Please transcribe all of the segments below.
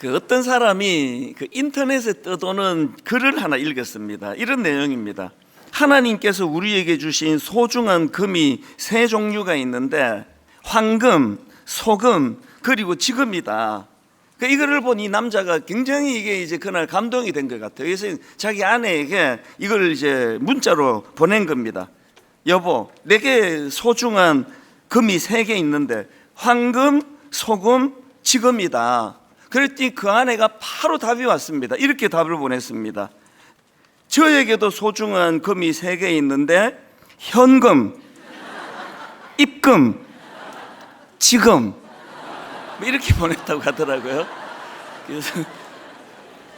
어떤 사람이 인터넷에 떠도는 글을 하나 읽었습니다. 이런 내용입니다. 하나님께서 우리에게 주신 소중한 금이 세 종류가 있는데 황금, 소금, 그리고 지금이다. 이거를 본 이 남자가 굉장히 이게 이제 그날 감동이 된 것 같아요. 그래서 자기 아내에게 이걸 이제 문자로 보낸 겁니다. 여보, 내게 소중한 금이 3개 있는데 황금, 소금, 지금이다. 그랬더니 그 아내가 바로 답이 왔습니다. 이렇게 답을 보냈습니다. 저에게도 소중한 금이 3개 있는데 현금, 입금, 지금, 이렇게 보냈다고 하더라고요. 그래서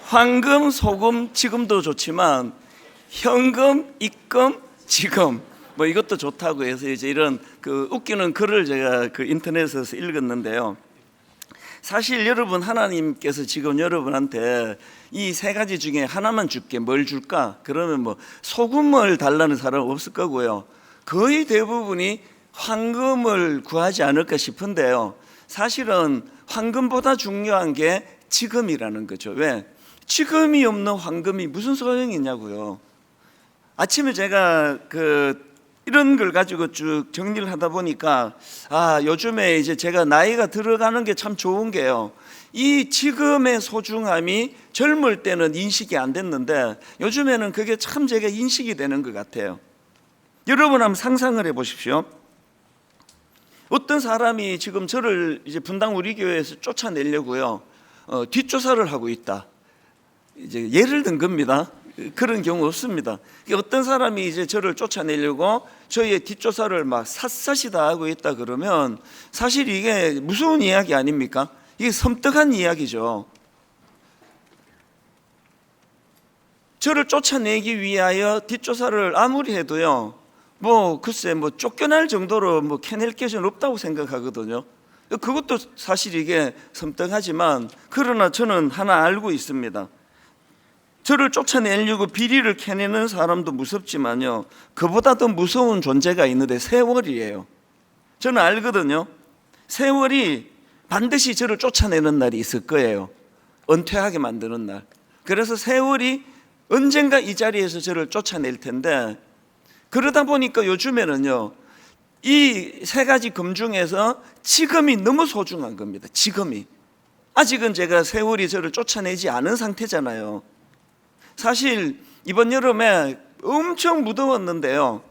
황금, 소금, 지금도 좋지만 현금, 입금, 지금 이것도 좋다고 해서 이제 이런 웃기는 글을 제가 인터넷에서 읽었는데요. 사실 여러분, 하나님께서 지금 여러분한테 이 3가지 중에 하나만 줄게, 뭘 줄까? 그러면 소금을 달라는 사람은 없을 거고요. 거의 대부분이 황금을 구하지 않을까 싶은데요. 사실은 황금보다 중요한 게 지금이라는 거죠. 왜? 지금이 없는 황금이 무슨 소용이 있냐고요. 아침에 제가 이런 걸 가지고 쭉 정리를 하다 보니까 요즘에 이제 제가 나이가 들어가는 게 참 좋은 게요, 이 지금의 소중함이 젊을 때는 인식이 안 됐는데 요즘에는 그게 참 제가 인식이 되는 것 같아요. 여러분 한번 상상을 해 보십시오. 어떤 사람이 지금 저를 이제 분당 우리 교회에서 쫓아내려고요, 뒷조사를 하고 있다. 이제 예를 든 겁니다. 그런 경우 없습니다. 어떤 사람이 이제 저를 쫓아내려고 저희의 뒷조사를 샅샅이 다 하고 있다 그러면 사실 이게 무서운 이야기 아닙니까? 이게 섬뜩한 이야기죠. 저를 쫓아내기 위하여 뒷조사를 아무리 해도요, 글쎄 쫓겨날 정도로 캐낼 것은 없다고 생각하거든요. 그것도 사실 이게 섬뜩하지만, 그러나 저는 하나 알고 있습니다. 저를 쫓아내려고 비리를 캐내는 사람도 무섭지만요, 그보다 더 무서운 존재가 있는데 세월이에요. 저는 알거든요. 세월이 반드시 저를 쫓아내는 날이 있을 거예요. 은퇴하게 만드는 날. 그래서 세월이 언젠가 이 자리에서 저를 쫓아낼 텐데, 그러다 보니까 요즘에는요, 이 3가지 금 중에서 지금이 너무 소중한 겁니다. 지금이. 아직은 제가 세월이 저를 쫓아내지 않은 상태잖아요. 사실 이번 여름에 엄청 무더웠는데요,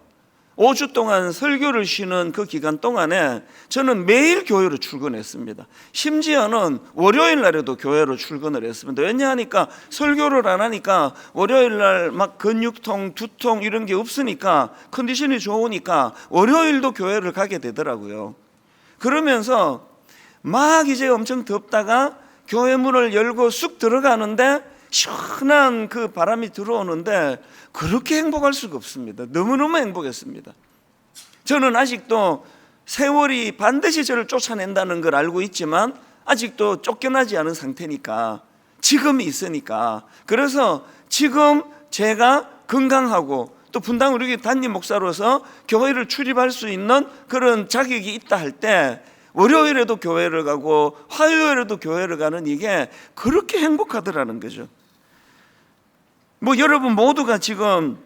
5주 동안 설교를 쉬는 그 기간 동안에 저는 매일 교회로 출근했습니다. 심지어는 월요일 날에도 교회로 출근을 했습니다. 왜냐하니까 설교를 안 하니까 월요일 날 근육통, 두통 이런 게 없으니까, 컨디션이 좋으니까 월요일도 교회를 가게 되더라고요. 그러면서 이제 엄청 덥다가 교회 문을 열고 쑥 들어가는데 시원한 그 바람이 들어오는데 그렇게 행복할 수가 없습니다. 너무너무 행복했습니다. 저는 아직도 세월이 반드시 저를 쫓아낸다는 걸 알고 있지만 아직도 쫓겨나지 않은 상태니까, 지금이 있으니까, 그래서 지금 제가 건강하고 또 분당 우리 담임 목사로서 교회를 출입할 수 있는 그런 자격이 있다 할 때 월요일에도 교회를 가고 화요일에도 교회를 가는 이게 그렇게 행복하더라는 거죠. 여러분 모두가 지금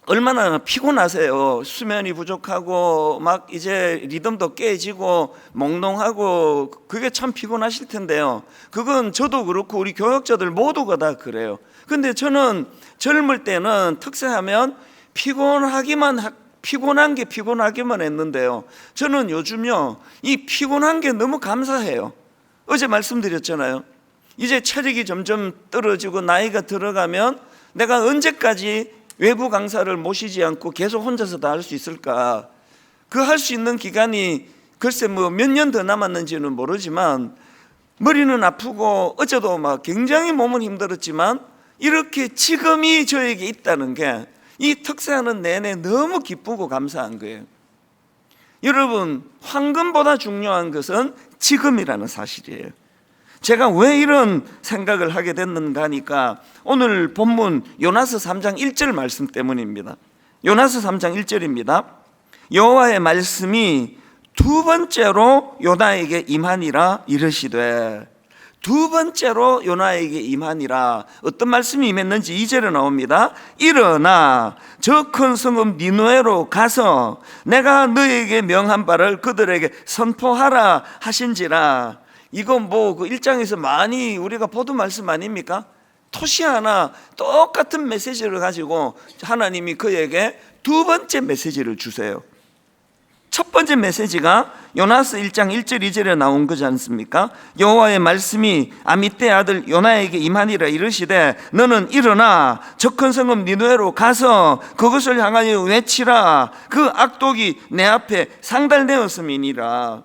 얼마나 피곤하세요. 수면이 부족하고 이제 리듬도 깨지고 몽롱하고, 그게 참 피곤하실 텐데요. 그건 저도 그렇고 우리 교역자들 모두가 다 그래요. 근데 저는 젊을 때는 특세하면 피곤한 게 피곤하기만 했는데요, 저는 요즘요, 이 피곤한 게 너무 감사해요. 어제 말씀드렸잖아요. 이제 체력이 점점 떨어지고 나이가 들어가면 내가 언제까지 외부 강사를 모시지 않고 계속 혼자서 다 할 수 있을까? 할 수 있는 기간이 글쎄 몇 년 더 남았는지는 모르지만 머리는 아프고 어제도 굉장히 몸은 힘들었지만 이렇게 지금이 저에게 있다는 게 이 특세하는 내내 너무 기쁘고 감사한 거예요. 여러분, 황금보다 중요한 것은 지금이라는 사실이에요. 제가 왜 이런 생각을 하게 됐는가 하니까 오늘 본문 요나서 3장 1절 말씀 때문입니다. 요나서 3장 1절입니다. 여호와의 말씀이 두 번째로 요나에게 임하니라 이르시되, 두 번째로 요나에게 임하니라. 어떤 말씀이 임했는지 2절에 나옵니다. 일어나 저 큰 성읍 니느웨로 가서 내가 너에게 명한 바를 그들에게 선포하라 하신지라. 이건 뭐 그 1장에서 많이 우리가 보던 말씀 아닙니까? 토시 하나 똑같은 메시지를 가지고 하나님이 그에게 두 번째 메시지를 주세요. 첫 번째 메시지가 요나서 1장 1절 2절에 나온 거지 않습니까? 여호와의 말씀이 아미떼 아들 요나에게 임하니라 이르시되 너는 일어나 저 큰 성읍 니느웨로 가서 그것을 향하여 외치라. 그 악독이 내 앞에 상달되었음이니라.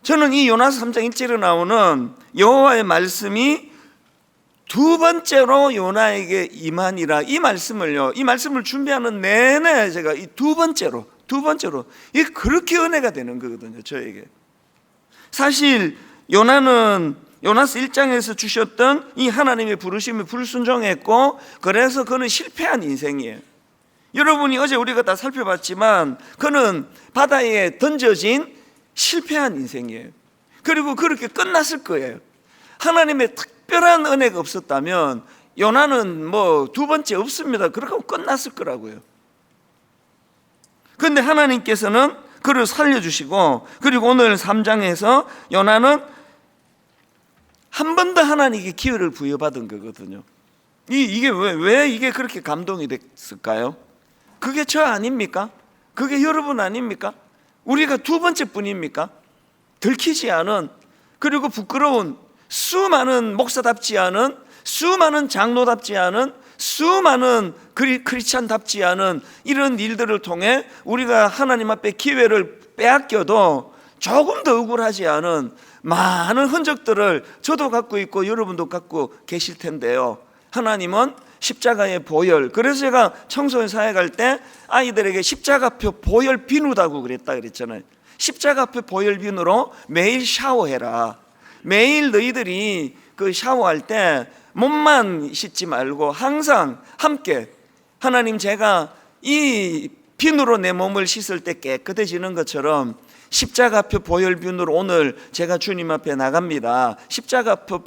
저는 이 요나서 3장 1절에 나오는 여호와의 말씀이 두 번째로 요나에게 임하니라 이 말씀을 준비하는 내내 제가 이 두 번째로 이게 그렇게 은혜가 되는 거거든요, 저에게. 사실 요나는 요나서 1장에서 주셨던 이 하나님의 부르심에 불순종했고 그래서 그는 실패한 인생이에요. 여러분이 어제 우리가 다 살펴봤지만 그는 바다에 던져진 실패한 인생이에요. 그리고 그렇게 끝났을 거예요. 하나님의 특별한 은혜가 없었다면 요나는 뭐 두 번째 없습니다. 그렇게 하고 끝났을 거라고요. 그런데 하나님께서는 그를 살려주시고 그리고 오늘 3장에서 요나는 한 번 더 하나님께 기회를 부여받은 거거든요. 이게 왜 이게 그렇게 감동이 됐을까요? 그게 저 아닙니까? 그게 여러분 아닙니까? 우리가 두 번째 뿐입니까? 들키지 않은 그리고 부끄러운 수많은 목사답지 않은 수많은 장로답지 않은 수많은 크리스찬답지 않은 이런 일들을 통해 우리가 하나님 앞에 기회를 빼앗겨도 조금 더 억울하지 않은 많은 흔적들을 저도 갖고 있고 여러분도 갖고 계실 텐데요. 하나님은 십자가의 보혈, 그래서 제가 청소년 사회 갈 때 아이들에게 십자가표 보혈 비누다고 그랬잖아요. 십자가표 보혈 비누로 매일 샤워해라. 매일 너희들이 그 샤워할 때 몸만 씻지 말고 항상 함께 하나님 제가 이 비누로 내 몸을 씻을 때 깨끗해지는 것처럼 십자가표 보혈 비누로 오늘 제가 주님 앞에 나갑니다. 십자가표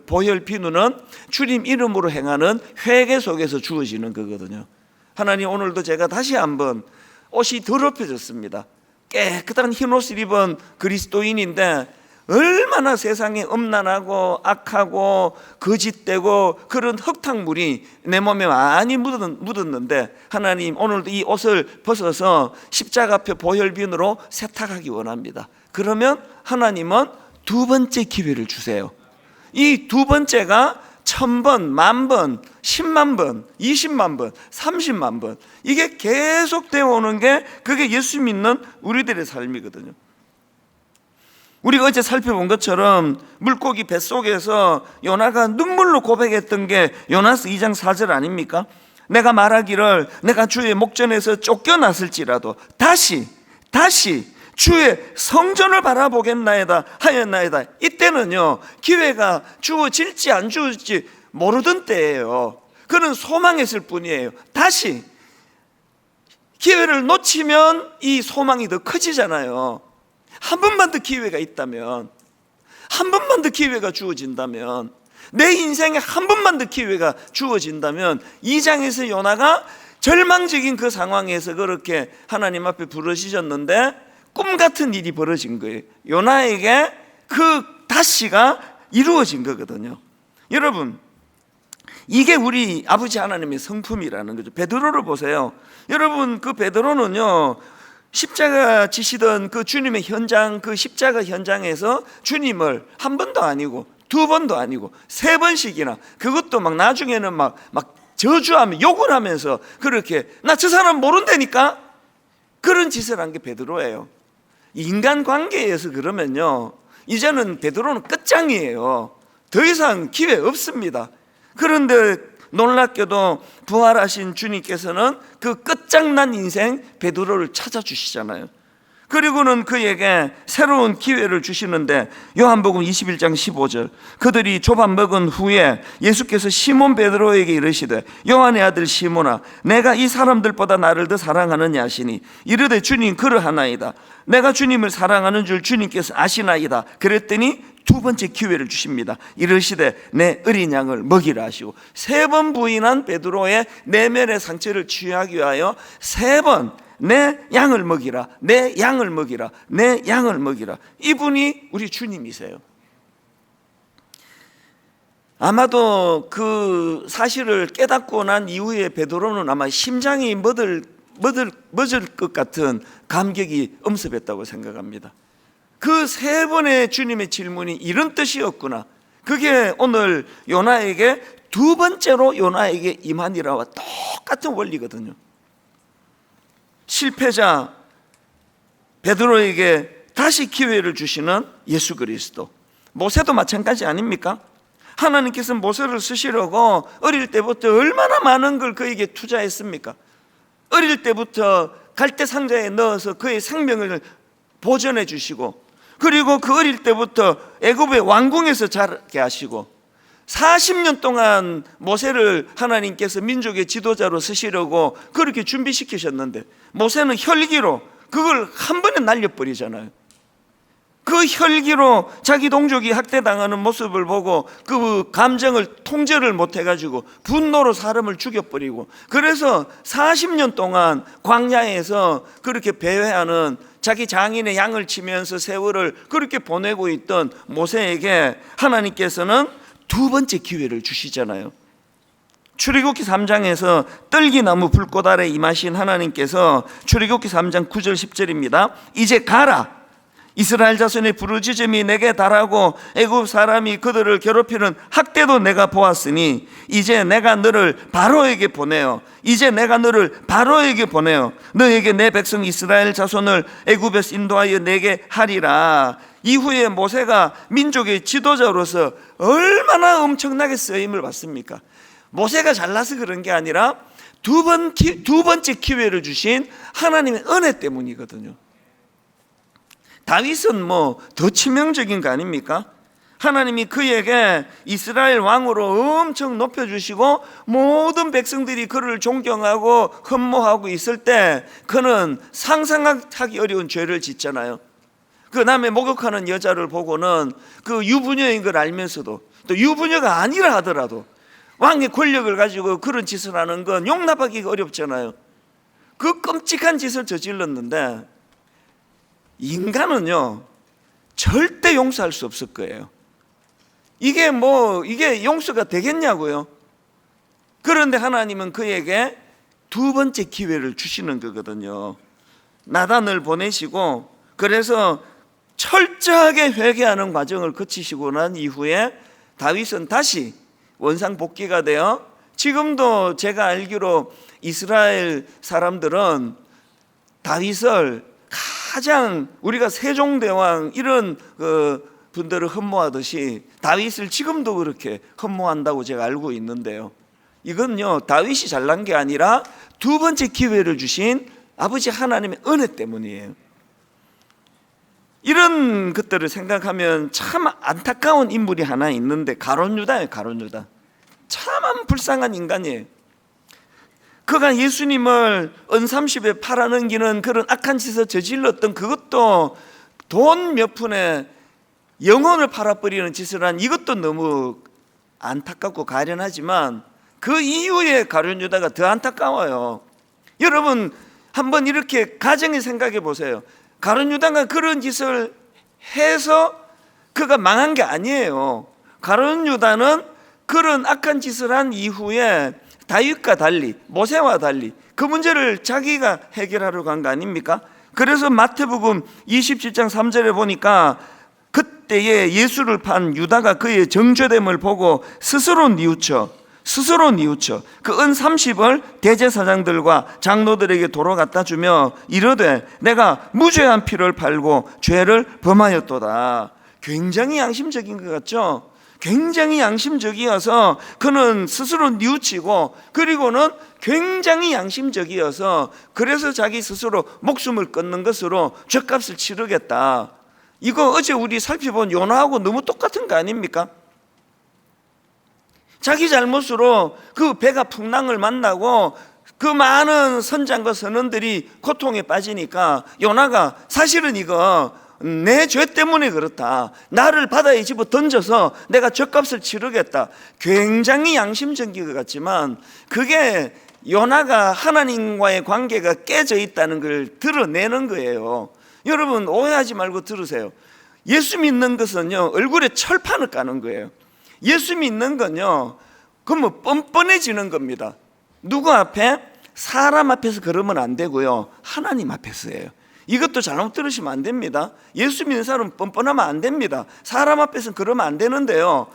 보혈 비누는 주님 이름으로 행하는 회개 속에서 주어지는 거거든요. 하나님 오늘도 제가 다시 한번 옷이 더럽혀졌습니다. 깨끗한 흰 옷을 입은 그리스도인인데 얼마나 세상에 음란하고 악하고 거짓되고 그런 흙탕물이 내 몸에 많이 묻었는데 하나님 오늘도 이 옷을 벗어서 십자가표 보혈비누로 세탁하기 원합니다. 그러면 하나님은 두 번째 기회를 주세요. 이 두 번째가 1000번, 10,000번, 10만 번, 20만 번, 30만 번 이게 계속 되어 오는 게 그게 예수 믿는 우리들의 삶이거든요. 우리가 어제 살펴본 것처럼 물고기 뱃속에서 요나가 눈물로 고백했던 게 요나서 2장 4절 아닙니까? 내가 말하기를 내가 주의 목전에서 쫓겨났을지라도 다시 주의 성전을 바라보겠나이다 하였나이다. 이때는요 기회가 주어질지 안 주어질지 모르던 때예요. 그는 소망했을 뿐이에요. 다시 기회를 놓치면 이 소망이 더 커지잖아요. 한 번만 더 기회가 있다면, 한 번만 더 기회가 주어진다면, 내 인생에 한 번만 더 기회가 주어진다면 2장에서 요나가 절망적인 그 상황에서 그렇게 하나님 앞에 부르시셨는데 꿈같은 일이 벌어진 거예요. 요나에게 그 다시가 이루어진 거거든요. 여러분 이게 우리 아버지 하나님의 성품이라는 거죠. 베드로를 보세요. 여러분 그 베드로는요 십자가 지시던 그 주님의 현장, 그 십자가 현장에서 주님을 한 번도 아니고 두 번도 아니고 세 번씩이나 그것도 막 나중에는 막 저주하며 욕을 하면서 그렇게 나 저 사람 모른다니까 그런 짓을 한 게 베드로예요. 인간관계에서 그러면요 이제는 베드로는 끝장이에요. 더 이상 기회 없습니다. 그런데 놀랍게도 부활하신 주님께서는 그 끝장난 인생 베드로를 찾아주시잖아요. 그리고는 그에게 새로운 기회를 주시는데 요한복음 21장 15절, 그들이 조밥 먹은 후에 예수께서 시몬 베드로에게 이르시되 요한의 아들 시몬아, 내가 이 사람들보다 나를 더 사랑하느냐 하시니 이르되 주님 그러하나이다. 내가 주님을 사랑하는 줄 주님께서 아시나이다. 그랬더니 두 번째 기회를 주십니다. 이르시되 내 어린 양을 먹이라 하시고, 세 번 부인한 베드로의 내면의 상처를 치유하기 위하여 세 번 내 양을 먹이라, 내 양을 먹이라, 내 양을 먹이라. 이분이 우리 주님이세요. 아마도 그 사실을 깨닫고 난 이후에 베드로는 아마 심장이 멎을 것 같은 감격이 엄습했다고 생각합니다. 그 세 번의 주님의 질문이 이런 뜻이었구나. 그게 오늘 요나에게 두 번째로 요나에게 임하니라와 똑같은 원리거든요. 실패자 베드로에게 다시 기회를 주시는 예수 그리스도. 모세도 마찬가지 아닙니까? 하나님께서 모세를 쓰시려고 어릴 때부터 얼마나 많은 걸 그에게 투자했습니까? 어릴 때부터 갈대 상자에 넣어서 그의 생명을 보존해 주시고, 그리고 그 어릴 때부터 애굽의 왕궁에서 자라게 하시고, 40년 동안 모세를 하나님께서 민족의 지도자로 쓰시려고 그렇게 준비시키셨는데, 모세는 혈기로 그걸 한 번에 날려버리잖아요. 그 혈기로 자기 동족이 학대당하는 모습을 보고 그 감정을 통제를 못해가지고 분노로 사람을 죽여버리고, 그래서 40년 동안 광야에서 그렇게 배회하는, 자기 장인의 양을 치면서 세월을 그렇게 보내고 있던 모세에게 하나님께서는 두 번째 기회를 주시잖아요. 출애굽기 3장에서 떨기나무 불꽃 아래 임하신 하나님께서 출애굽기 3장 9절 10절입니다. 이제 가라, 이스라엘 자손의 부르짖음이 내게 달하고 애굽 사람이 그들을 괴롭히는 학대도 내가 보았으니 이제 내가 너를 바로에게 보내어 너에게 내 백성 이스라엘 자손을 애굽에서 인도하여 내게 하리라. 이후에 모세가 민족의 지도자로서 얼마나 엄청나게 쓰임을 받습니까? 모세가 잘나서 그런 게 아니라 두 번째 기회를 주신 하나님의 은혜 때문이거든요. 다윗은 더 치명적인 거 아닙니까? 하나님이 그에게 이스라엘 왕으로 엄청 높여주시고 모든 백성들이 그를 존경하고 흠모하고 있을 때 그는 상상하기 어려운 죄를 짓잖아요. 그 남의 목욕하는 여자를 보고는 그 유부녀인 걸 알면서도, 또 유부녀가 아니라 하더라도 왕의 권력을 가지고 그런 짓을 하는 건 용납하기가 어렵잖아요. 그 끔찍한 짓을 저질렀는데 인간은요 절대 용서할 수 없을 거예요. 이게 용서가 되겠냐고요. 그런데 하나님은 그에게 두 번째 기회를 주시는 거거든요. 나단을 보내시고, 그래서 철저하게 회개하는 과정을 거치시고 난 이후에 다윗은 다시 원상복귀가 되어, 지금도 제가 알기로 이스라엘 사람들은 다윗을 가장, 우리가 세종대왕 이런 분들을 흠모하듯이 다윗을 지금도 그렇게 흠모한다고 제가 알고 있는데요, 이건요 다윗이 잘난 게 아니라 두 번째 기회를 주신 아버지 하나님의 은혜 때문이에요. 이런 것들을 생각하면 참 안타까운 인물이 하나 있는데 가룟 유다예요. 가룟 유다 참 불쌍한 인간이에요. 그가 예수님을 은삼십에 팔아넘기는 그런 악한 짓을 저질렀던, 그것도 돈 몇 푼에 영혼을 팔아버리는 짓을 한 이것도 너무 안타깝고 가련하지만, 그 이후에 가룟 유다가 더 안타까워요. 여러분 한번 이렇게 가정에 생각해 보세요. 가룟 유다가 그런 짓을 해서 그가 망한 게 아니에요. 가룟 유다는 그런 악한 짓을 한 이후에 다윗과 달리, 모세와 달리 그 문제를 자기가 해결하려고 한 거 아닙니까? 그래서 마태복음 27장 3절에 보니까 그때에 예수를 판 유다가 그의 정죄됨을 보고 스스로 뉘우쳐 그 은 30을 대제사장들과 장로들에게 도로 갖다 주며 이르되 내가 무죄한 피를 팔고 죄를 범하였도다. 굉장히 양심적인 것 같죠? 굉장히 양심적이어서 그는 스스로 뉘우치고, 그리고는 굉장히 양심적이어서 그래서 자기 스스로 목숨을 끊는 것으로 죗값을 치르겠다. 이거 어제 우리 살펴본 요나하고 너무 똑같은 거 아닙니까? 자기 잘못으로 그 배가 풍랑을 만나고 그 많은 선장과 선원들이 고통에 빠지니까 요나가 사실은 이거 내 죄 때문에 그렇다, 나를 바다에 집어 던져서 내가 죗값을 치르겠다. 굉장히 양심적인 것 같지만 그게 요나가 하나님과의 관계가 깨져 있다는 걸 드러내는 거예요. 여러분 오해하지 말고 들으세요. 예수 믿는 것은요, 얼굴에 철판을 까는 거예요. 예수 믿는 건요, 그러면 뻔뻔해지는 겁니다. 누구 앞에? 사람 앞에서 그러면 안 되고요, 하나님 앞에서예요. 이것도 잘못 들으시면 안 됩니다. 예수 믿는 사람은 뻔뻔하면 안 됩니다. 사람 앞에서는 그러면 안 되는데요,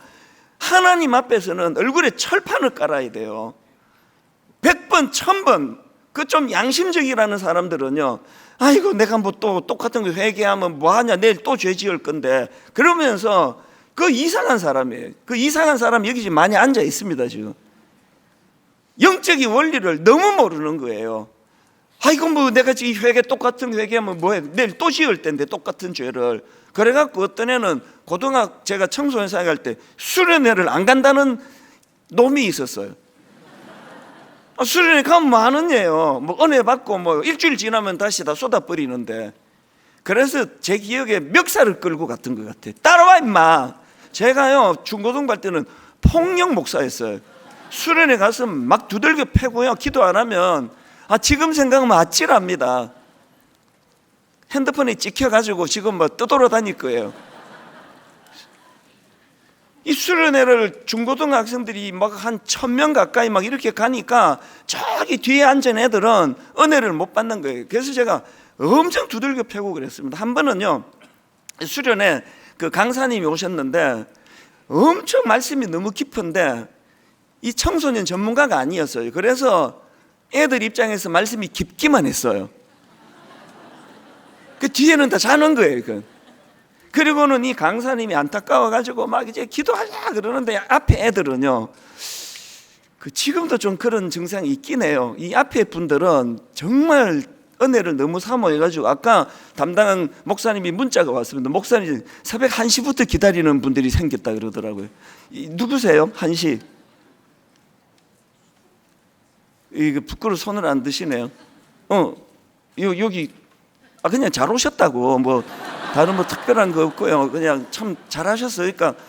하나님 앞에서는 얼굴에 철판을 깔아야 돼요. 100번 1000번. 그 좀 양심적이라는 사람들은요, 아이고 내가 뭐 또 똑같은 거 회개하면 뭐하냐, 내일 또 죄 지을 건데, 그러면서 그 이상한 사람이에요. 그 이상한 사람 여기 지금 많이 앉아 있습니다. 지금 영적인 원리를 너무 모르는 거예요. 아이고 뭐 내가 지금 회개 똑같은 회개하면 뭐해, 내일 또 지을 텐데 똑같은 죄를. 그래갖고 어떤 애는 제가 청소년 사역할 때 수련회를 안 간다는 놈이 있었어요. 수련회 가면 뭐 하는 예요? 뭐 은혜 받고 뭐 일주일 지나면 다시 다 쏟아버리는데. 그래서 제 기억에 멱살을 끌고 갔던 것 같아요. 따라와 임마. 제가요 중고등부 할 때는 폭력 목사였어요. 수련회 가서 막 두들겨 패고요, 기도 안 하면 지금 생각하면 아찔합니다. 핸드폰에 찍혀가지고 지금 뭐 떠돌아 다닐 거예요. 이 수련회를 중고등학생들이 막 한 1000명 가까이 막 이렇게 가니까 저기 뒤에 앉은 애들은 은혜를 못 받는 거예요. 그래서 제가 엄청 두들겨 패고 그랬습니다. 한 번은요, 수련회 그 강사님이 오셨는데 엄청 말씀이 너무 깊은데 이 청소년 전문가가 아니었어요. 그래서 애들 입장에서 말씀이 깊기만 했어요. 그 뒤에는 다 자는 거예요. 그리고는 이 강사님이 안타까워가지고 막 이제 기도하자 그러는데 앞에 애들은요, 지금도 좀 그런 증상이 있긴 해요. 이 앞에 분들은 정말 은혜를 너무 사모해가지고, 아까 담당한 목사님이 문자가 왔습니다. 목사님 새벽 1시부터 기다리는 분들이 생겼다 그러더라고요. 누구세요? 1시? 이거 부끄러워 손을 안 드시네요. 여기 그냥 잘 오셨다고, 뭐 다른 뭐 특별한 거 없고요, 그냥 참 잘하셨어요. 그러니까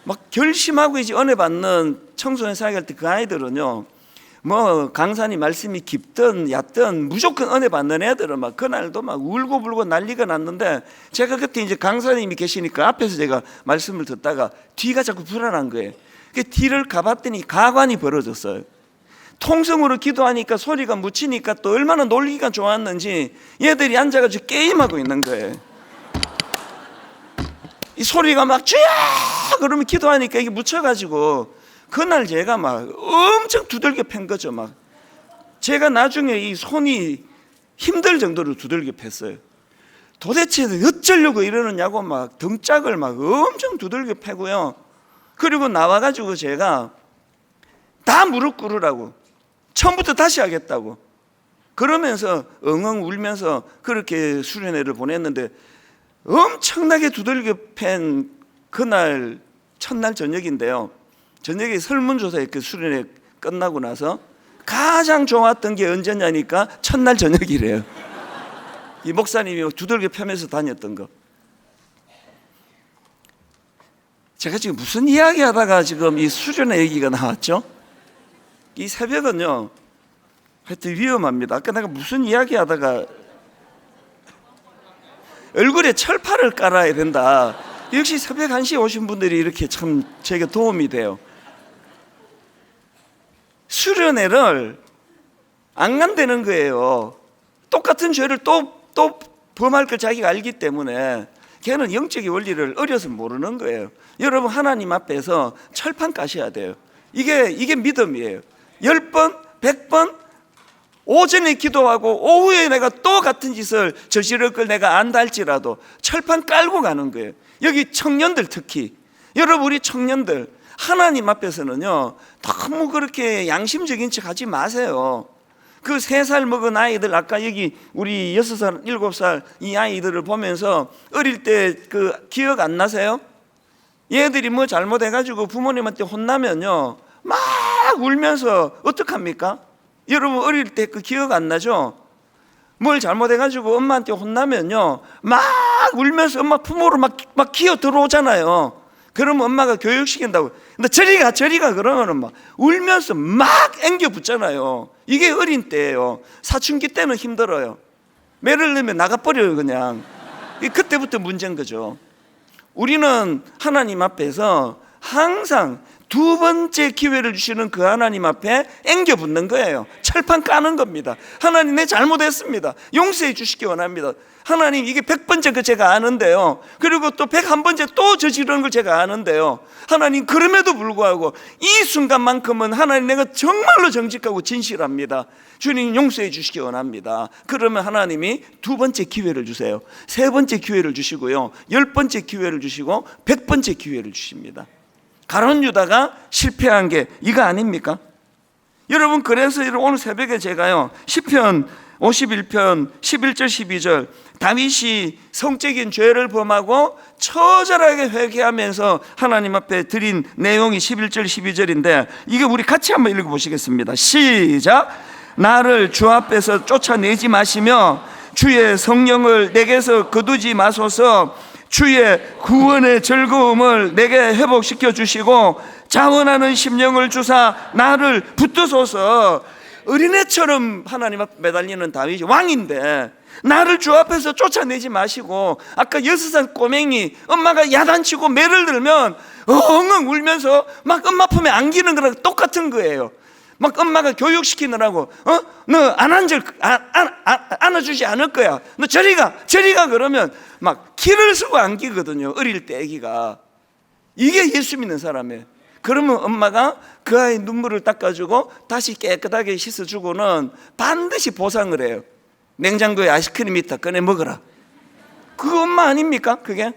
막 결심하고 이제 은혜 받는 청소년 사역할 때 그 아이들은요, 뭐 강사님 말씀이 깊든 얕든 무조건 은혜 받는 애들은 막 그날도 막 울고불고 난리가 났는데, 제가 그때 이제 강사님이 계시니까 앞에서 제가 말씀을 듣다가 뒤가 자꾸 불안한 거예요. 그 뒤를 가봤더니 가관이 벌어졌어요. 통성으로 기도하니까 소리가 묻히니까 또 얼마나 놀기가 좋았는지 얘들이 앉아가지고 게임하고 있는 거예요. 이 소리가 막 쥐야 그러면 기도하니까 이게 묻혀가지고 그날 제가 막 엄청 두들겨 팬 거죠. 막 제가 나중에 이 손이 힘들 정도로 두들겨 팼어요. 도대체 어쩌려고 이러느냐고 막 등짝을 막 엄청 두들겨 패고요. 그리고 나와가지고 제가 다 무릎 꿇으라고, 처음부터 다시 하겠다고 그러면서 엉엉 울면서 그렇게 수련회를 보냈는데, 엄청나게 두들겨 팬 그날 첫날 저녁인데요, 저녁에 설문조사에 그 수련회 끝나고 나서 가장 좋았던 게 언제냐니까 첫날 저녁이래요. 이 목사님이 두들겨 패면서 다녔던 거. 제가 지금 무슨 이야기 하다가 지금 이 수련회 얘기가 나왔죠? 이 새벽은요 하여튼 위험합니다. 아까 내가 무슨 이야기 하다가 얼굴에 철판을 깔아야 된다. 역시 새벽 1시에 오신 분들이 이렇게 참 제게 도움이 돼요. 수련회를 안 간다는 거예요. 똑같은 죄를 또 범할 걸 자기가 알기 때문에 걔는 영적인 원리를 어려서 모르는 거예요. 여러분 하나님 앞에서 철판 까셔야 돼요. 이게 믿음이에요. 10번, 100번 오전에 기도하고 오후에 내가 또 같은 짓을 저지를 걸 내가 안다 할지라도 철판 깔고 가는 거예요. 여기 청년들 특히 여러분, 우리 청년들 하나님 앞에서는요 너무 그렇게 양심적인 척 하지 마세요. 그 3살 먹은 아이들, 아까 여기 우리 6살, 7살 이 아이들을 보면서 어릴 때 그 기억 안 나세요? 얘들이 뭐 잘못해가지고 부모님한테 혼나면요 막 울면서 어떡합니까? 여러분 어릴 때 그 기억 안 나죠? 뭘 잘못해가지고 엄마한테 혼나면요 막 울면서 엄마 품으로 막 기어 들어오잖아요. 그러면 엄마가 교육시킨다고. 근데 저리가 그러면은 막 울면서 막 앵겨 붙잖아요. 이게 어린 때예요. 사춘기 때는 힘들어요. 매를 넣으면 나가버려요 그냥. 그때부터 문제인 거죠. 우리는 하나님 앞에서 항상 2번째 기회를 주시는 그 하나님 앞에 앵겨 붙는 거예요. 철판 까는 겁니다. 하나님, 내 잘못했습니다. 용서해 주시기 원합니다. 하나님, 이게 100번째 그 제가 아는데요. 그리고 또 101번째 또 저지르는 걸 제가 아는데요. 하나님, 그럼에도 불구하고 이 순간만큼은 하나님, 내가 정말로 정직하고 진실합니다. 주님, 용서해 주시기 원합니다. 그러면 하나님이 2번째 기회를 주세요. 3번째 기회를 주시고요, 10번째 기회를 주시고 100번째 기회를 주십니다. 가룟 유다가 실패한 게 이거 아닙니까? 여러분, 그래서 오늘 새벽에 제가요 시편 51편 11절 12절 다윗이 성적인 죄를 범하고 처절하게 회개하면서 하나님 앞에 드린 내용이 11절 12절인데 이게 우리 같이 한번 읽어보시겠습니다. 시작. 나를 주 앞에서 쫓아내지 마시며 주의 성령을 내게서 거두지 마소서. 주의 구원의 즐거움을 내게 회복시켜 주시고 자원하는 심령을 주사 나를 붙드소서. 어린애처럼 하나님 앞에 매달리는 다윗이 왕인데 나를 주 앞에서 쫓아내지 마시고, 아까 6살 꼬맹이 엄마가 야단치고 매를 들면 엉엉 울면서 막 엄마 품에 안기는 거랑 똑같은 거예요. 막 엄마가 교육시키느라고 너 안아주지 않을 거야, 너 저리가 그러면 막 키를 쓰고 안기거든요, 어릴 때 애기가. 이게 예수 믿는 사람이에요. 그러면 엄마가 그 아이 눈물을 닦아주고 다시 깨끗하게 씻어주고는 반드시 보상을 해요. 냉장고에 아이스크림 있다, 꺼내 먹어라. 그거 엄마 아닙니까? 그게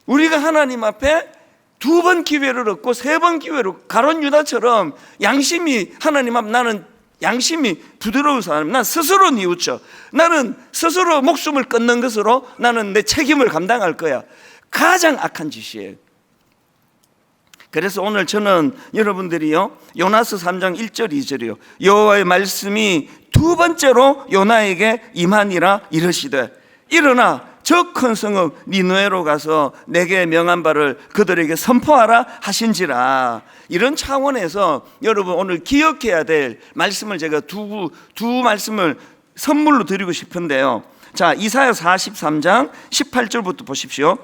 우리가 하나님 앞에 2번 기회를 얻고 3번 기회로, 가룟 유다처럼 양심이 하나님 앞, 나는 양심이 부드러운 사람, 난 스스로 뉘우쳐, 나는 스스로 목숨을 끊는 것으로 나는 내 책임을 감당할 거야. 가장 악한 짓이에요. 그래서 오늘 저는 여러분들이요 요나서 3장 1절 2절이요 여호와의 말씀이 2번째로 요나에게 임하니라 이르시되 일어나 저 큰 성읍 니느웨로 가서 내게 명한 바를 그들에게 선포하라 하신지라. 이런 차원에서 여러분 오늘 기억해야 될 말씀을 제가 두 말씀을 선물로 드리고 싶은데요. 자, 이사야 43장 18절부터 보십시오.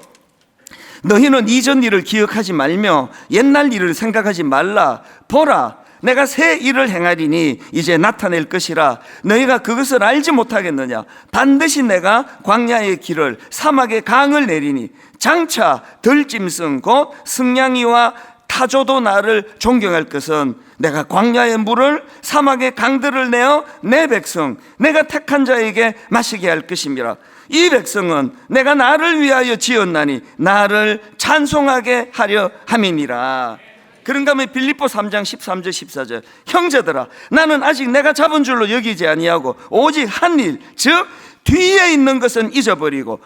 너희는 이전 일을 기억하지 말며 옛날 일을 생각하지 말라. 보라, 내가 새 일을 행하리니 이제 나타낼 것이라. 너희가 그것을 알지 못하겠느냐? 반드시 내가 광야의 길을 사막의 강을 내리니 장차 들짐승 곧 승냥이와 타조도 나를 존경할 것은 내가 광야의 물을 사막의 강들을 내어 내 백성 내가 택한 자에게 마시게 할 것임이라. 이 백성은 내가 나를 위하여 지었나니 나를 찬송하게 하려 함이니라. 그런가 하면 빌립보 3장 13절 14절 형제들아, 나는 아직 내가 잡은 줄로 여기지 아니하고 오직 한 일, 즉 뒤에 있는 것은 잊어버리고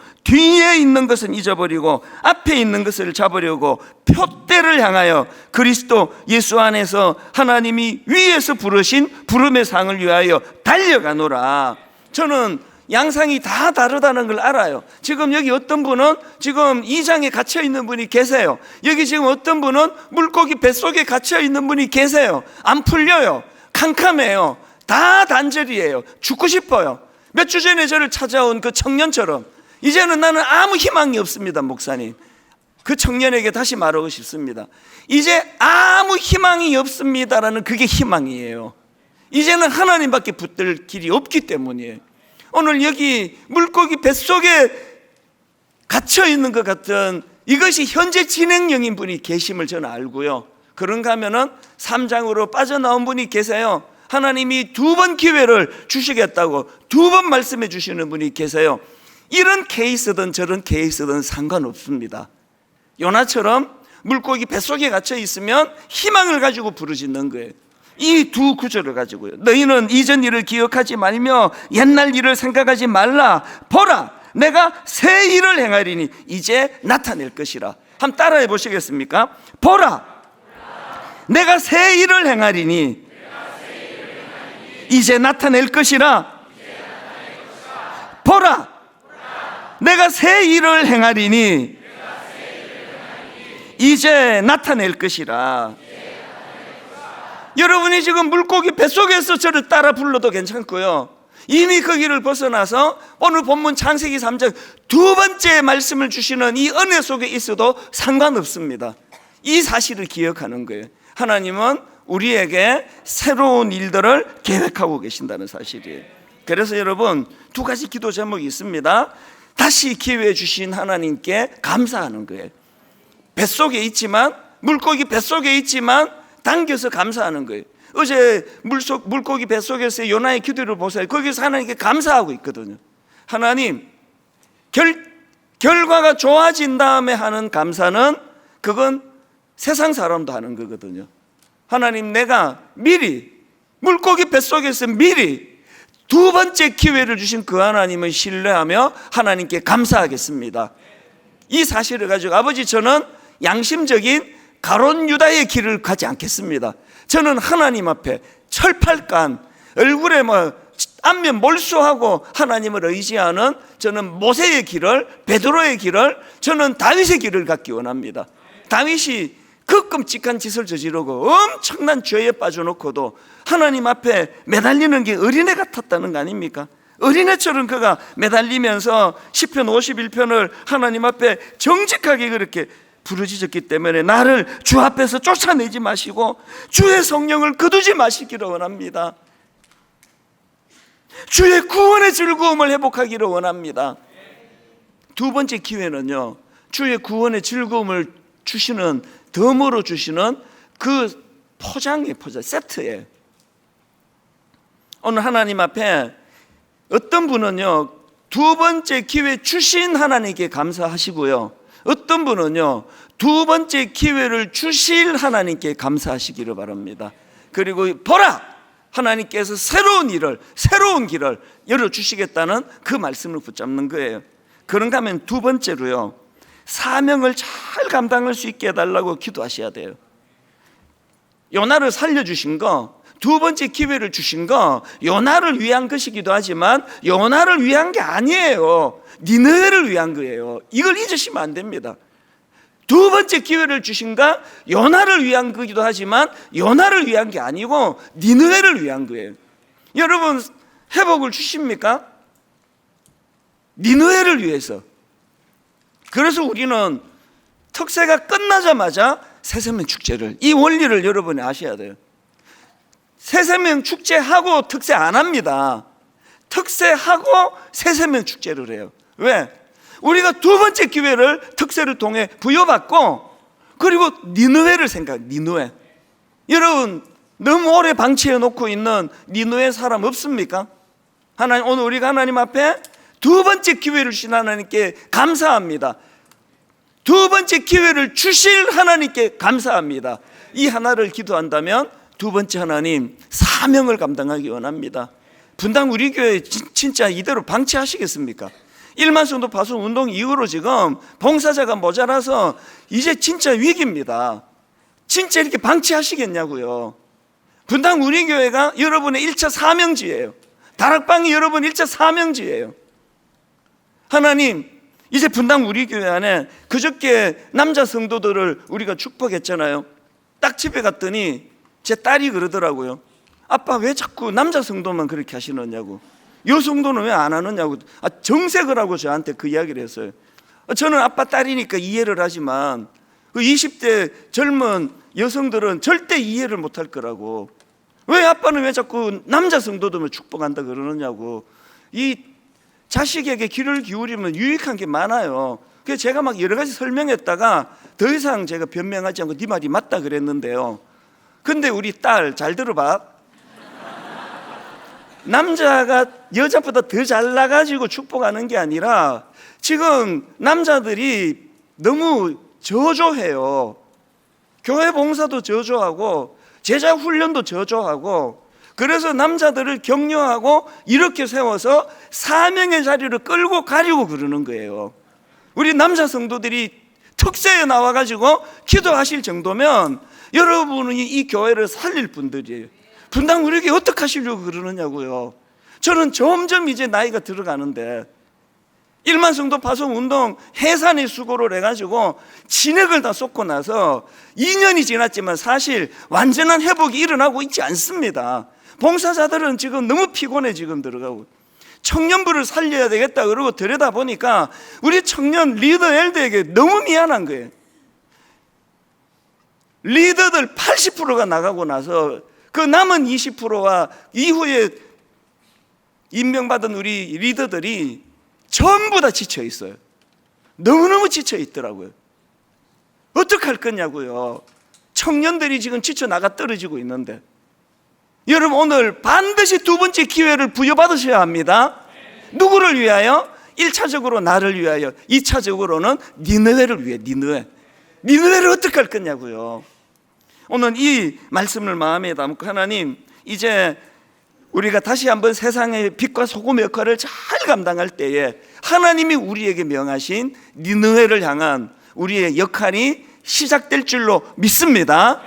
앞에 있는 것을 잡으려고 표대를 향하여 그리스도 예수 안에서 하나님이 위에서 부르신 부름의 상을 위하여 달려가노라. 저는 양상이 다 다르다는 걸 알아요. 지금 여기 어떤 분은 지금 2장에 갇혀 있는 분이 계세요. 여기 지금 어떤 분은 물고기 뱃속에 갇혀 있는 분이 계세요. 안 풀려요. 캄캄해요. 다 단절이에요. 죽고 싶어요. 몇 주 전에 저를 찾아온 그 청년처럼 이제는 나는 아무 희망이 없습니다. 목사님, 그 청년에게 다시 말하고 싶습니다. 이제 아무 희망이 없습니다라는 그게 희망이에요. 이제는 하나님밖에 붙들 길이 없기 때문이에요. 오늘 여기 물고기 뱃속에 갇혀 있는 것 같은 이것이 현재 진행형인 분이 계심을 저는 알고요. 그런가 하면은 3장으로 빠져나온 분이 계세요. 하나님이 2번 기회를 주시겠다고 2번 말씀해 주시는 분이 계세요. 이런 케이스든 저런 케이스든 상관없습니다. 요나처럼 물고기 뱃속에 갇혀 있으면 희망을 가지고 부르짖는 거예요. 이 두 구절을 가지고요. 너희는 이전 일을 기억하지 말며 옛날 일을 생각하지 말라. 보라, 내가 새 일을 행하리니 이제 나타낼 것이라. 한번 따라해 보시겠습니까? 보라, 내가 새 일을 행하리니 이제 나타낼 것이라. 보라, 내가 새 일을 행하리니 이제 나타낼 것이라. 여러분이 지금 물고기 뱃속에서 저를 따라 불러도 괜찮고요, 이미 그 길을 벗어나서 오늘 본문 창세기 3장 두 번째 말씀을 주시는 이 은혜 속에 있어도 상관없습니다. 이 사실을 기억하는 거예요. 하나님은 우리에게 새로운 일들을 계획하고 계신다는 사실이에요. 그래서 여러분, 두 가지 기도 제목이 있습니다. 다시 기회 주신 하나님께 감사하는 거예요. 뱃속에 있지만, 물고기 뱃속에 있지만 당겨서 감사하는 거예요. 어제 물고기 뱃속에서 요나의 기도를 보세요. 거기서 하나님께 감사하고 있거든요. 하나님, 결과가 좋아진 다음에 하는 감사는 그건 세상 사람도 하는 거거든요. 하나님, 내가 미리 물고기 뱃속에서 미리 두 번째 기회를 주신 그 하나님을 신뢰하며 하나님께 감사하겠습니다. 이 사실을 가지고 아버지, 저는 양심적인 가론 유다의 길을 가지 않겠습니다. 저는 하나님 앞에 철팔간 얼굴에 안면 몰수하고 하나님을 의지하는, 저는 모세의 길을, 베드로의 길을, 저는 다윗의 길을 갖기 원합니다. 다윗이 그 끔찍한 짓을 저지르고 엄청난 죄에 빠져놓고도 하나님 앞에 매달리는 게 어린애 같았다는 거 아닙니까? 어린애처럼 그가 매달리면서 시편 51편을 하나님 앞에 정직하게 그렇게 부르짖었기 때문에 나를 주 앞에서 쫓아내지 마시고 주의 성령을 거두지 마시기를 원합니다. 주의 구원의 즐거움을 회복하기를 원합니다. 두 번째 기회는요, 주의 구원의 즐거움을 주시는, 덤으로 주시는 그 포장이에요. 포장, 세트예요. 오늘 하나님 앞에 어떤 분은요, 두 번째 기회 주신 하나님께 감사하시고요, 어떤 분은요, 두 번째 기회를 주실 하나님께 감사하시기를 바랍니다. 그리고 보라, 하나님께서 새로운 일을, 새로운 길을 열어주시겠다는 그 말씀을 붙잡는 거예요. 그런가 하면 두 번째로요, 사명을 잘 감당할 수 있게 해달라고 기도하셔야 돼요. 요나를 살려주신 거, 두 번째 기회를 주신 거 요나를 위한 것이기도 하지만 요나를 위한 게 아니에요. 니느웨를 위한 거예요. 이걸 잊으시면 안 됩니다. 두 번째 기회를 주신가 요나를 위한 거기도 하지만 요나를 위한 게 아니고 니느웨를 위한 거예요. 여러분, 회복을 주십니까? 니느웨를 위해서. 그래서 우리는 특세가 끝나자마자 새세명 축제를, 이 원리를 여러분이 아셔야 돼요. 새세명 축제하고 특세 안 합니다. 특세하고 새세명 축제를 해요. 왜? 우리가 두 번째 기회를 특세를 통해 부여받고, 그리고 니느웨를 생각해요. 니느웨. 여러분, 너무 오래 방치해 놓고 있는 니느웨 사람 없습니까? 하나님, 오늘 우리가 하나님 앞에 두 번째 기회를 주신 하나님께 감사합니다. 두 번째 기회를 주실 하나님께 감사합니다. 이 하나를 기도한다면 두 번째, 하나님, 사명을 감당하기 원합니다. 분당 우리 교회 진짜 이대로 방치하시겠습니까? 1만 성도 파송 운동 이후로 지금 봉사자가 모자라서 이제 진짜 위기입니다. 진짜 이렇게 방치하시겠냐고요. 분당 우리 교회가 여러분의 1차 사명지예요. 다락방이 여러분 1차 사명지예요. 하나님, 이제 분당 우리 교회 안에 그저께 남자 성도들을 우리가 축복했잖아요. 딱 집에 갔더니 제 딸이 그러더라고요. 아빠, 왜 자꾸 남자 성도만 그렇게 하시느냐고, 여 성도는 왜 안 하느냐고 정색을 하고 저한테 그 이야기를 했어요. 저는 아빠 딸이니까 이해를 하지만 그 20대 젊은 여성들은 절대 이해를 못할 거라고, 왜 아빠는 왜 자꾸 남자 성도들만 축복한다 그러느냐고. 이 자식에게 귀를 기울이면 유익한 게 많아요. 그래서 제가 막 여러 가지 설명했다가 더 이상 제가 변명하지 않고 네 말이 맞다 그랬는데요. 근데 우리 딸 잘 들어봐. 남자가 여자보다 더 잘나가지고 축복하는 게 아니라 지금 남자들이 너무 저조해요. 교회 봉사도 저조하고 제자 훈련도 저조하고, 그래서 남자들을 격려하고 이렇게 세워서 사명의 자리를 끌고 가려고 그러는 거예요. 우리 남자 성도들이 특세에 나와가지고 기도하실 정도면 여러분이 이 교회를 살릴 분들이에요. 분당 우리에게 어떻게 하시려고 그러느냐고요. 저는 점점 이제 나이가 들어가는데 1만 성도 파송 운동 해산의 수고를 해가지고 진액을 다 쏟고 나서 2년이 지났지만 사실 완전한 회복이 일어나고 있지 않습니다. 봉사자들은 지금 너무 피곤해 지금 들어가고, 청년부를 살려야 되겠다 그러고 들여다보니까 우리 청년 리더 엘더에게 너무 미안한 거예요. 리더들 80%가 나가고 나서 그 남은 20%와 이후에 임명받은 우리 리더들이 전부 다 지쳐 있어요. 너무너무 지쳐 있더라고요. 어떡할 거냐고요. 청년들이 지금 지쳐 나가 떨어지고 있는데, 여러분 오늘 반드시 두 번째 기회를 부여받으셔야 합니다. 누구를 위하여? 1차적으로 나를 위하여, 2차적으로는 니느웨를 위해. 니느웨를 어떻게 할 거냐고요. 오늘 이 말씀을 마음에 담고, 하나님 이제 우리가 다시 한번 세상의 빛과 소금의 역할을 잘 감당할 때에 하나님이 우리에게 명하신 니느웨를 향한 우리의 역할이 시작될 줄로 믿습니다.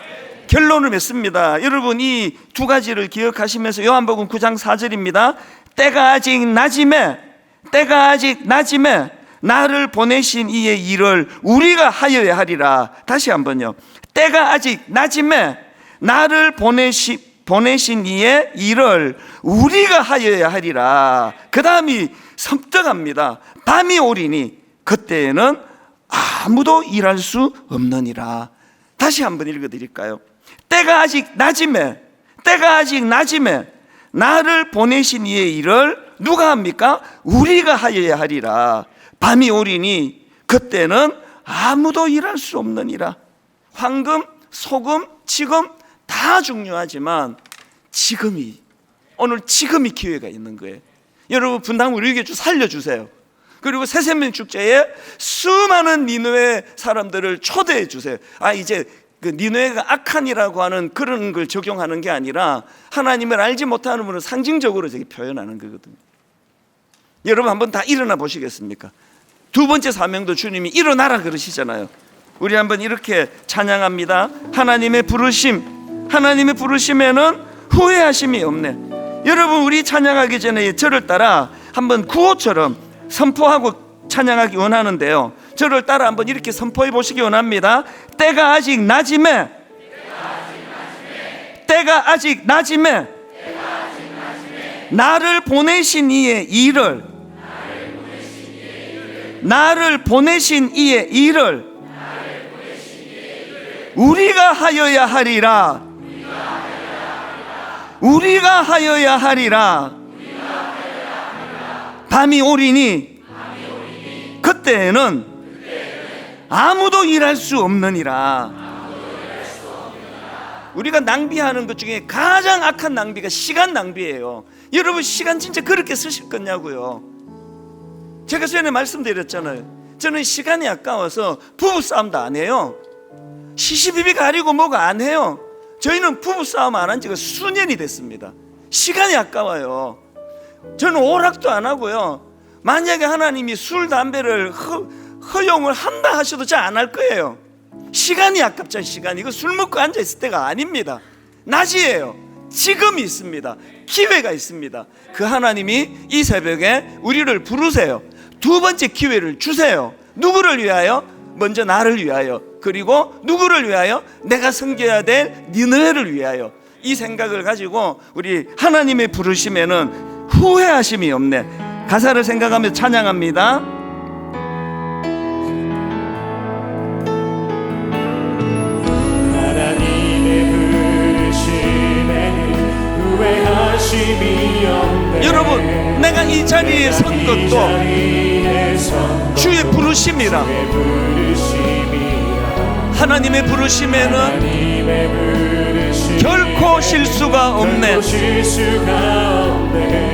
결론을 맺습니다. 여러분 이 두 가지를 기억하시면서 요한복음 9장 4절입니다. 때가 아직 낮음에 나를 보내신 이의 일을 우리가 하여야 하리라. 다시 한번요. 때가 아직 낮음에 나를 보내신 이의 일을 우리가 하여야 하리라. 그 다음이 섬뜩합니다. 밤이 오리니 그때에는 아무도 일할 수 없느니라. 다시 한번 읽어드릴까요? 때가 아직 낮음에 나를 보내신 이의 일을 누가 합니까? 우리가 하여야 하리라. 밤이 오리니 그때는 아무도 일할 수 없느니라. 황금, 소금, 지금 다 중요하지만 오늘 지금이 기회가 있는 거예요. 여러분 분당 우리에게 좀 살려주세요. 그리고 새샘면 축제에 수많은 니느웨 사람들을 초대해 주세요. 이제 그 니느웨가 악한이라고 하는 그런 걸 적용하는 게 아니라 하나님을 알지 못하는 분을 상징적으로 저기 표현하는 거거든요. 여러분 한번 다 일어나 보시겠습니까? 두 번째 사명도 주님이 일어나라 그러시잖아요. 우리 한번 이렇게 찬양합니다. 하나님의 부르심에는 후회하심이 없네. 여러분 우리 찬양하기 전에 저를 따라 한번 구호처럼 선포하고 찬양하기 원하는데요, 저를 따라 한번 이렇게 선포해 보시기 원합니다. 때가 아직 낮음에 나를 보내신 이의 일을 우리가 하여야 하리라. 밤이 오리니 그때에는 아무도 일할 수 없느니라. 우리가 낭비하는 것 중에 가장 악한 낭비가 시간 낭비예요. 여러분 시간 진짜 그렇게 쓰실 거냐고요. 제가 전에 말씀드렸잖아요. 저는 시간이 아까워서 부부싸움도 안 해요. 시시비비 가리고 뭐가 안 해요. 저희는 부부싸움 안 한 지가 수년이 됐습니다. 시간이 아까워요. 저는 오락도 안 하고요. 만약에 하나님이 술, 담배를 허용을 한다 하셔도 잘 안 할 거예요. 시간이 아깝잖아요. 시간. 이거 술 먹고 앉아있을 때가 아닙니다. 낮이에요. 지금이 있습니다. 기회가 있습니다. 그 하나님이 이 새벽에 우리를 부르세요. 두 번째 기회를 주세요. 누구를 위하여? 먼저 나를 위하여, 그리고 누구를 위하여? 내가 섬겨야 될 니느웨를 위하여. 이 생각을 가지고 우리 하나님의 부르심에는 후회하심이 없네. 가사를 생각하며 찬양합니다. 하나님의 부르심에는 후회하심이 없네. 여러분 내가 이 자리에 선 것도 주의 부르심이라. 하나님의 부르심에는 결코 실수가 없네.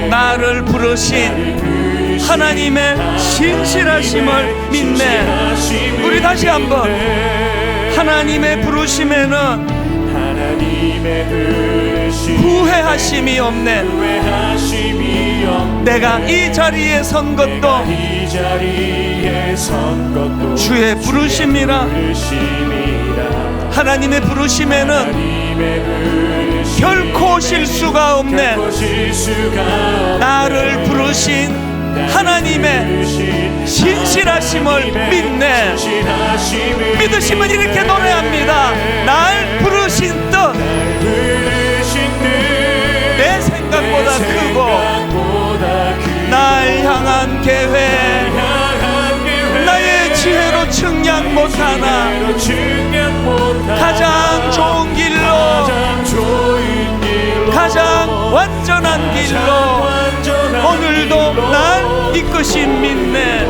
나를 부르신 하나님의 신실하심을 믿네. 우리 다시 한번 하나님의 부르심에는 하나님의 부르심 후회하심이 없네. 후회하심이 없네. 내가 이 자리에 선 것도 이 자리에 선 것도 주의 부르심이라. 하나님의 부르심에는 하나님의 부르심 결코 실수가 없네. 결코 실수가 없네. 나를 부르신 하나님의 신실하심을 믿네. 믿으시면 이렇게 노래합니다. 날 부르신 뜻 내 생각보다 크고 날 향한 계획 나의 지혜로 측량 못하나 가장 좋은 길로 가장 완전한 길로 오늘도 날 이끄신 믿네.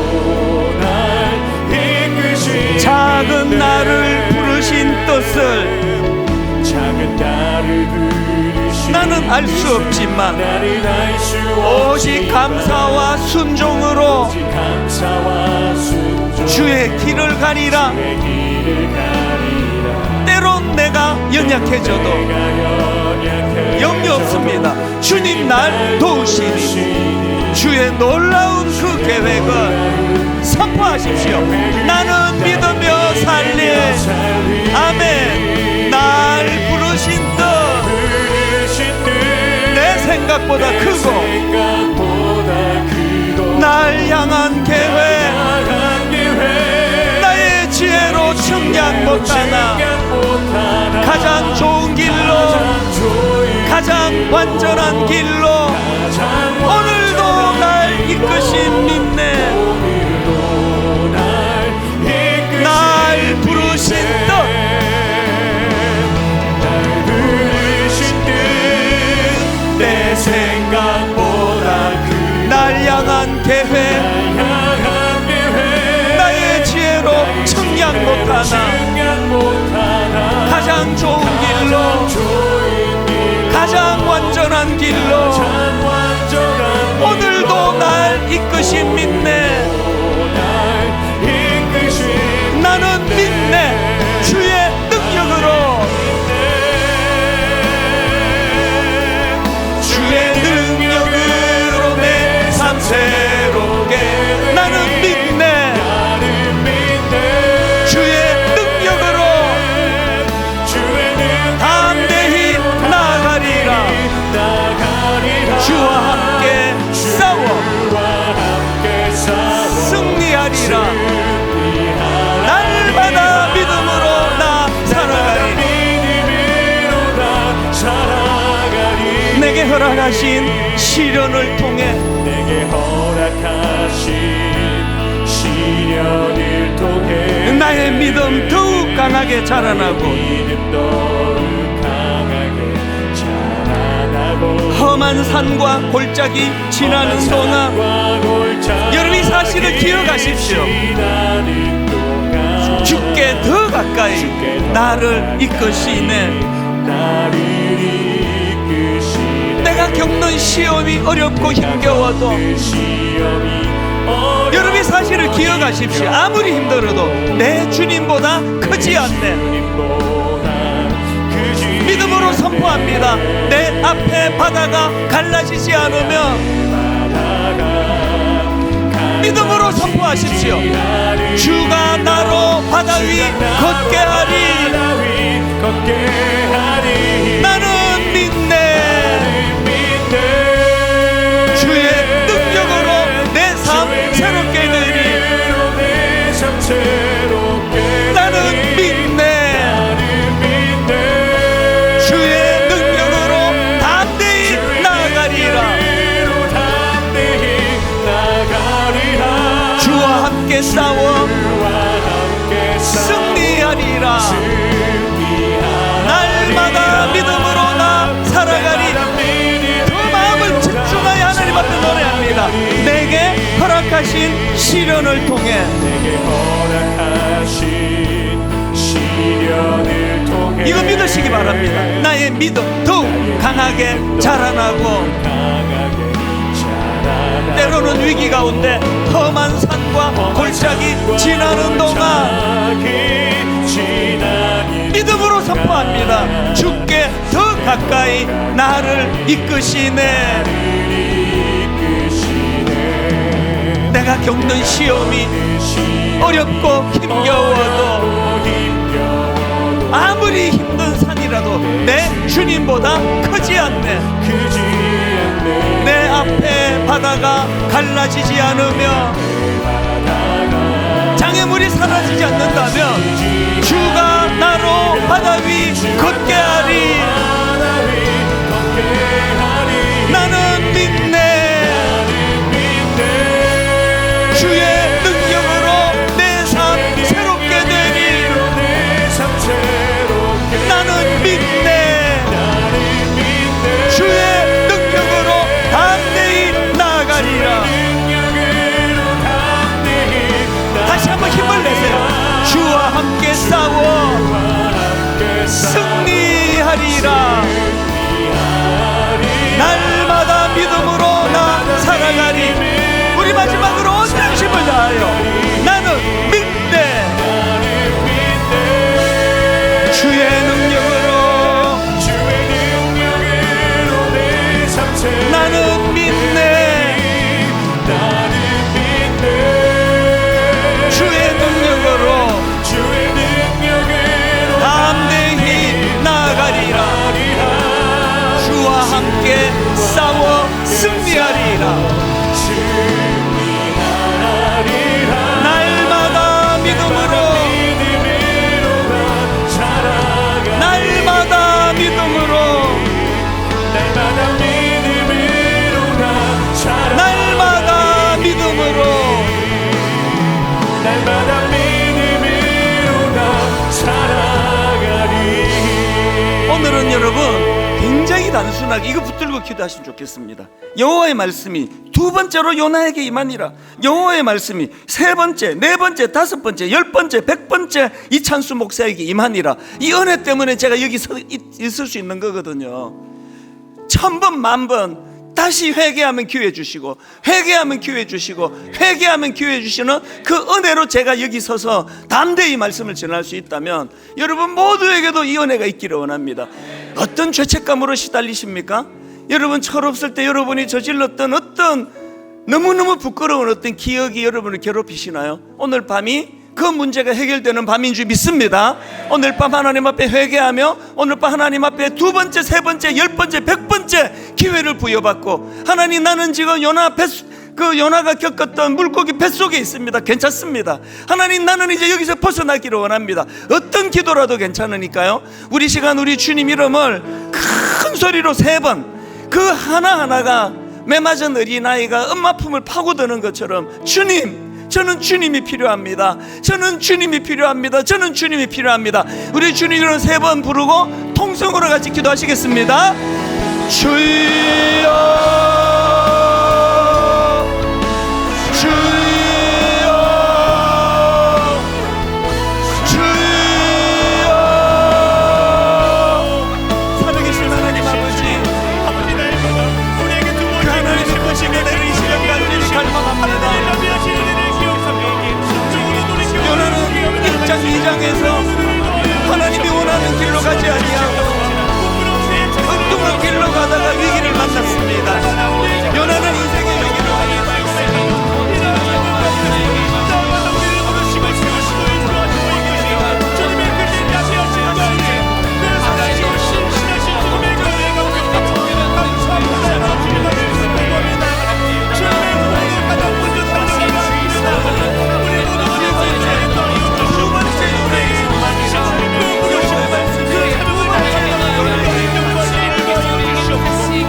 작은 나를 부르신 뜻을 나는 알 수 없지만 오직 감사와 순종으로 주의 길을 가리라. 때론 내가 연약해져도 영이 없습니다. 주님 날 도우시니 주의 놀라운 그 계획을 선포하십시오. 나는 믿으며 살리. 아멘. 날 부르신 뜻 내 생각보다 크고 날 향한 계획 나의 지혜로 측량 못하나 가장 좋은 길로 가장 완전한 길로 오늘도 날 이끄신 믿네. 날 부르신 뜻 내 생각보다 날 향한 계획 나의 지혜로 측량 못하나 가장 좋은 길로 가장 완전한 길로 오늘도 날 이끄신 믿네. 나는 믿네. 주의 능력으로 내 삶 새롭게 나는 믿네. 주의 능력으로 담대히 나아가리라. 주와 함께 싸워 승리하리라. 날마다 믿음으로 나 살아가리. 내게 허락하신 시련을 통해 나의 믿음 더욱 강하게 자라나고 험한 산과 골짜기 지나는 동안 여러분이 사실을 기억하십시오. 주께 더 가까이 나를 이끄시네. 내가 겪는 시험이 어렵고 힘겨워도 여러분이 사실을 기억하십시오. 아무리 힘들어도 내 주님보다 크지 않네. 믿음으로 선포합니다. 내 앞에 바다가 갈라지지 않으면 믿음으로 선포하십시오. 주가 나로 바다 위 걷게 하리. 나는 믿네. 주의 능력으로 내 삶 새롭게 되리. 나는 믿네. 주의 능력으로 담대히 나아가리라. 주와 함께 싸워 승리하리라. 날마다 믿음으로 나 살아가리. 그 마음을 집중하여 하나님 앞에 노래합니다. 내게 허락하신 시련을 통해 이거 믿으시기 바랍니다. 나의 믿음 더욱 강하게 자라나고 때로는 위기 가운데 험한 산과 골짜기 지나는 동안 가까이 나를 이끄시네. 내가 겪는 시험이 어렵고 힘겨워도 아무리 힘든 산이라도 내 주님보다 크지 않네. 내 앞에 바다가 갈라지지 않으며 장애물이 사라지지 않는다면 주가 나로 바다 위 걷게 하리. 나는 믿네. 주의 능력으로 내 삶 새롭게 되리. 나는 믿네. 주의 능력으로 담대히 나아가리라. 다시 한번 힘을 내세요. 주와 함께 싸워 승리하리라. 날마다 믿음으로 나 살아가리. 우리 마지막으로 온 양심을 다하여 나는 믿네. 주의 능력으로 나는 믿네. 주의 능력으로 담대히 나아가리라. 주와 함께 싸워 승리하리라. 날마다 믿음으로 날마다 믿음으로 날마다 믿음으로 오늘은 여러분 굉장히 단순하게 이거 붙들고 기도하시면 좋겠습니다. 여호와의 말씀이 두 번째로 요나에게 임하니라. 여호와의 말씀이 세 번째, 네 번째, 다섯 번째, 열 번째, 백 번째 이찬수 목사에게 임하니라. 이 은혜 때문에 제가 여기 있을 수 있는 거거든요. 천번 만번 다시 회개하면 기회 주시고 회개하면 기회 주시고 회개하면 기회 주시는 그 은혜로 제가 여기 서서 담대히 말씀을 전할 수 있다면 여러분 모두에게도 이 은혜가 있기를 원합니다. 어떤 죄책감으로 시달리십니까? 여러분 철없을 때 여러분이 저질렀던 어떤 너무너무 부끄러운 어떤 기억이 여러분을 괴롭히시나요? 오늘 밤이 그 문제가 해결되는 밤인 줄 믿습니다. 오늘 밤 하나님 앞에 회개하며 오늘 밤 하나님 앞에 두 번째, 세 번째, 열 번째, 백 번째 기회를 부여받고 하나님 나는 지금 요나가 겪었던 물고기 뱃속에 있습니다. 괜찮습니다. 하나님 나는 이제 여기서 벗어나기를 원합니다. 어떤 기도라도 괜찮으니까요. 우리 시간 우리 주님 이름을 큰 소리로 세 번 그 하나하나가 매맞은 어린아이가 엄마 품을 파고드는 것처럼 주님 저는 주님이 필요합니다. 저는 주님이 필요합니다. 저는 주님이 필요합니다. 우리 주님을 세 번 부르고 통성으로 같이 기도하시겠습니다. 주여 주여 주여. 살아계신 하나님 아버지, 그 하나님의 것임에 내를 이 시간 가지를 갈망합니다. 요나는 1장 2장에서 하나님이 원하는 길로 가지 아니하고 엉뚱한 길로 가다가 위기를 만났습니다. 요나는 인생의 위기를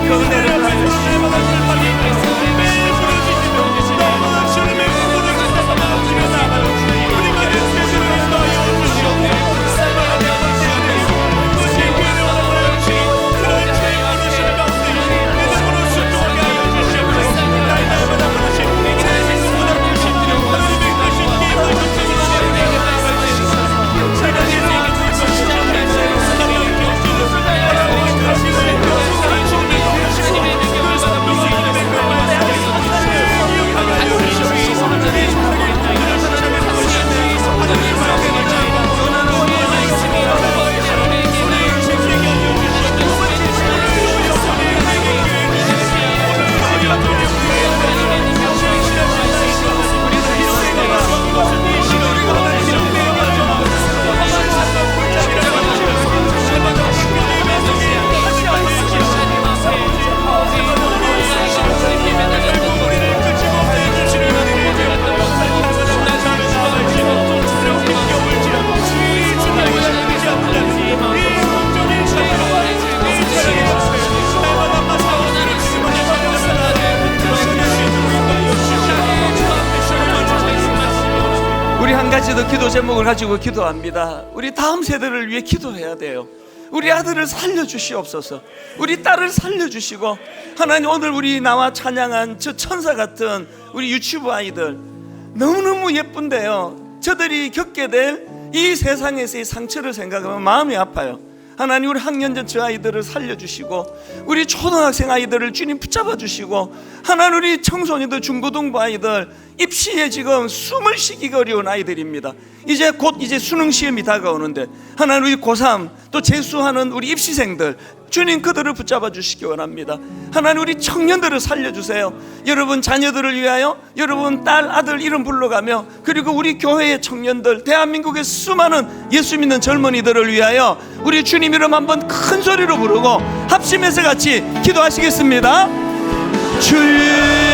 그 은혜를 한 가지 더 기도 제목을 가지고 기도합니다. 우리 다음 세대를 위해 기도해야 돼요. 우리 아들을 살려주시옵소서. 우리 딸을 살려주시고, 하나님 오늘 우리 나와 찬양한 저 천사 같은 우리 유치부 아이들 너무너무 예쁜데요, 저들이 겪게 될 이 세상에서의 상처를 생각하면 마음이 아파요. 하나님 우리 학년전 저 아이들을 살려주시고, 우리 초등학생 아이들을 주님 붙잡아 주시고, 하나님 우리 청소년들 중고등부 아이들 입시에 지금 숨을 쉬기가 어려운 아이들입니다. 이제 곧 수능 시험이 다가오는데, 하나님 우리 고3 또 재수하는 우리 입시생들 주님 그들을 붙잡아 주시기 원합니다. 하나님 우리 청년들을 살려주세요. 여러분 자녀들을 위하여 여러분 딸 아들 이름 불러가며, 그리고 우리 교회의 청년들, 대한민국의 수많은 예수 믿는 젊은이들을 위하여 우리 주님 이름 한번 큰 소리로 부르고 합심해서 같이 기도하시겠습니다. 주님